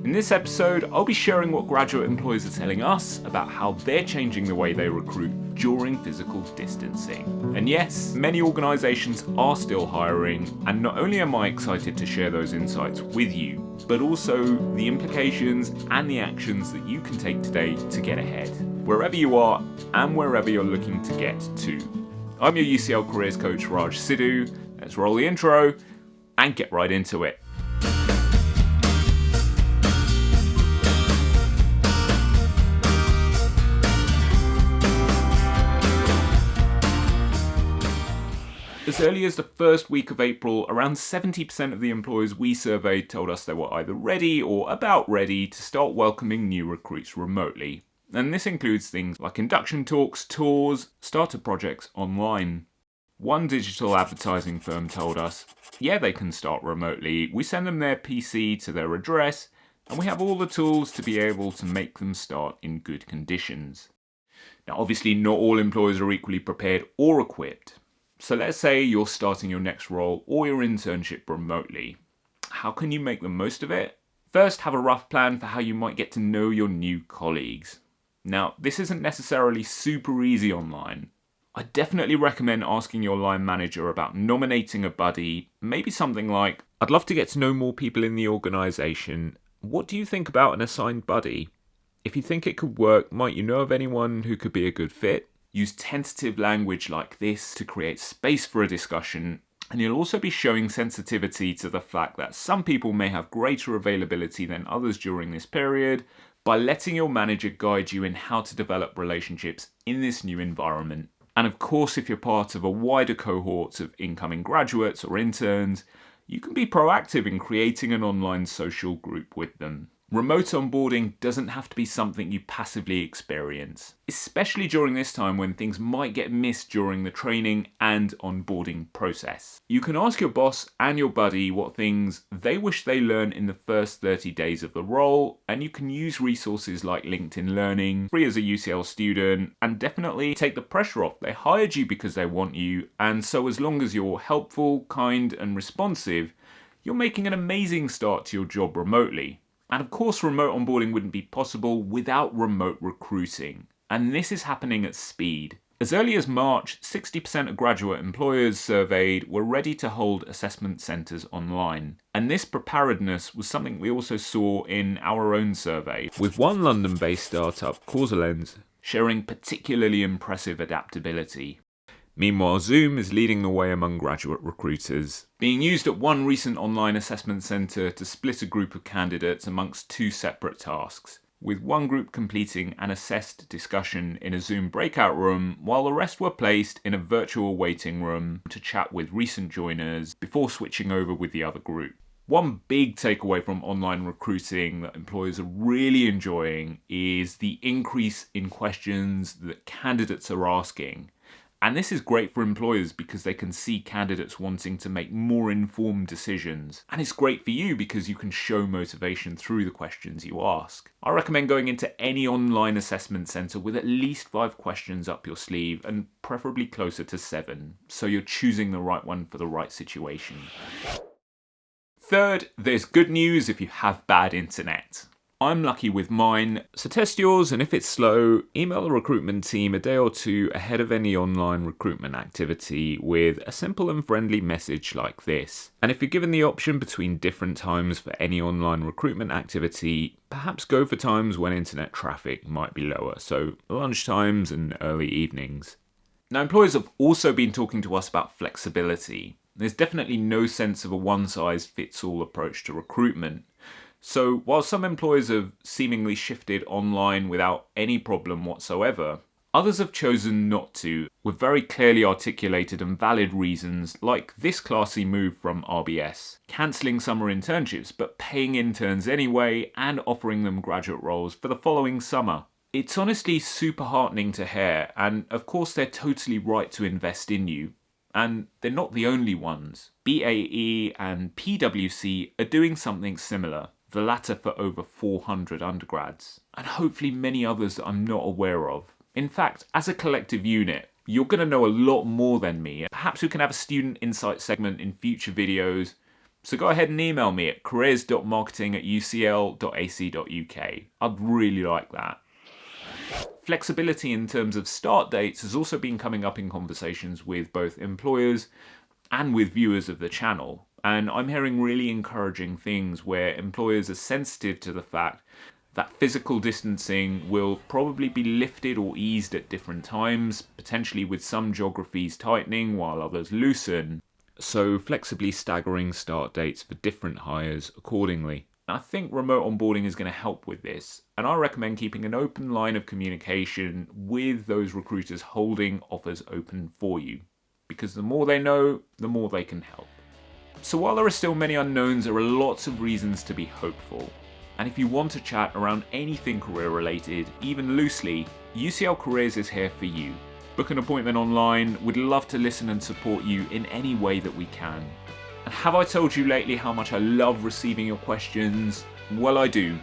In this episode, I'll be sharing what graduate employers are telling us about how they're changing the way they recruit during physical distancing. And yes, many organisations are still hiring, and not only am I excited to share those insights with you, but also the implications and the actions that you can take today to get ahead, wherever you are and wherever you're looking to get to. I'm your UCL careers coach, Raj Sidhu. Let's roll the intro and get right into it. As early as the first week of April, around 70% of the employers we surveyed told us they were either ready or about ready to start welcoming new recruits remotely. And this includes things like induction talks, tours, starter projects online. One digital advertising firm told us, yeah, they can start remotely. We send them their PC to their address, and we have all the tools to be able to make them start in good conditions. Now, obviously, not all employers are equally prepared or equipped. So let's say you're starting your next role or your internship remotely. How can you make the most of it? First, have a rough plan for how you might get to know your new colleagues. Now, this isn't necessarily super easy online. I definitely recommend asking your line manager about nominating a buddy, maybe something like, I'd love to get to know more people in the organisation. What do you think about an assigned buddy? If you think it could work, might you know of anyone who could be a good fit? Use tentative language like this to create space for a discussion, and you'll also be showing sensitivity to the fact that some people may have greater availability than others during this period by letting your manager guide you in how to develop relationships in this new environment. And of course, if you're part of a wider cohort of incoming graduates or interns, you can be proactive in creating an online social group with them. Remote onboarding doesn't have to be something you passively experience, especially during this time when things might get missed during the training and onboarding process. You can ask your boss and your buddy what things they wish they learn in the first 30 days of the role, and you can use resources like LinkedIn Learning, free as a UCL student, and definitely take the pressure off. They hired you because they want you, and so as long as you're helpful, kind, and responsive, you're making an amazing start to your job remotely. And of course, remote onboarding wouldn't be possible without remote recruiting. And this is happening at speed. As early as March, 60% of graduate employers surveyed were ready to hold assessment centres online. And this preparedness was something we also saw in our own survey, with one London-based startup, CareersLab, sharing particularly impressive adaptability. Meanwhile, Zoom is leading the way among graduate recruiters, being used at one recent online assessment centre to split a group of candidates amongst two separate tasks, with one group completing an assessed discussion in a Zoom breakout room, while the rest were placed in a virtual waiting room to chat with recent joiners before switching over with the other group. One big takeaway from online recruiting that employers are really enjoying is the increase in questions that candidates are asking. And this is great for employers because they can see candidates wanting to make more informed decisions. And it's great for you because you can show motivation through the questions you ask. I recommend going into any online assessment centre with at least 5 questions up your sleeve, and preferably closer to 7, so you're choosing the right one for the right situation. Third, there's good news if you have bad internet. I'm lucky with mine, so test yours, and if it's slow, email the recruitment team a day or two ahead of any online recruitment activity with a simple and friendly message like this. And if you're given the option between different times for any online recruitment activity, perhaps go for times when internet traffic might be lower, so lunch times and early evenings. Now, employers have also been talking to us about flexibility. There's definitely no sense of a one-size-fits-all approach to recruitment. So while some employers have seemingly shifted online without any problem whatsoever, others have chosen not to, with very clearly articulated and valid reasons, like this classy move from RBS, cancelling summer internships but paying interns anyway and offering them graduate roles for the following summer. It's honestly super heartening to hear, and of course they're totally right to invest in you. And they're not the only ones. BAE and PwC are doing something similar, the latter for over 400 undergrads, and hopefully many others that I'm not aware of. In fact, as a collective unit, you're going to know a lot more than me. Perhaps we can have a student insight segment in future videos, So go ahead and email me at careers.marketing@ucl.ac.uk. I'd really like that. Flexibility in terms of start dates has also been coming up in conversations with both employers and with viewers of the channel. And I'm hearing really encouraging things where employers are sensitive to the fact that physical distancing will probably be lifted or eased at different times, potentially with some geographies tightening while others loosen. So flexibly staggering start dates for different hires accordingly. I think remote onboarding is going to help with this, and I recommend keeping an open line of communication with those recruiters holding offers open for you, because the more they know, the more they can help. So while there are still many unknowns, there are lots of reasons to be hopeful. And if you want to chat around anything career related, even loosely, UCL Careers is here for you. Book an appointment online. We'd love to listen and support you in any way that we can. And have I told you lately how much I love receiving your questions? Well, I do.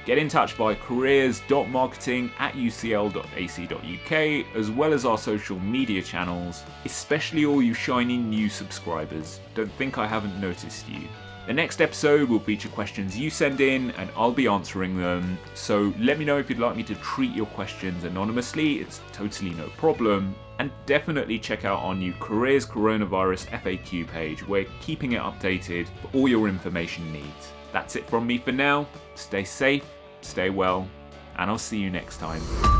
Get in touch by careers.marketing@ucl.ac.uk, as well as our social media channels, especially all you shiny new subscribers. Don't think I haven't noticed you. The next episode will feature questions you send in, and I'll be answering them. So let me know if you'd like me to treat your questions anonymously. It's totally no problem. And definitely check out our new Careers Coronavirus FAQ page. We're keeping it updated for all your information needs. That's it from me for now. Stay safe, stay well, and I'll see you next time.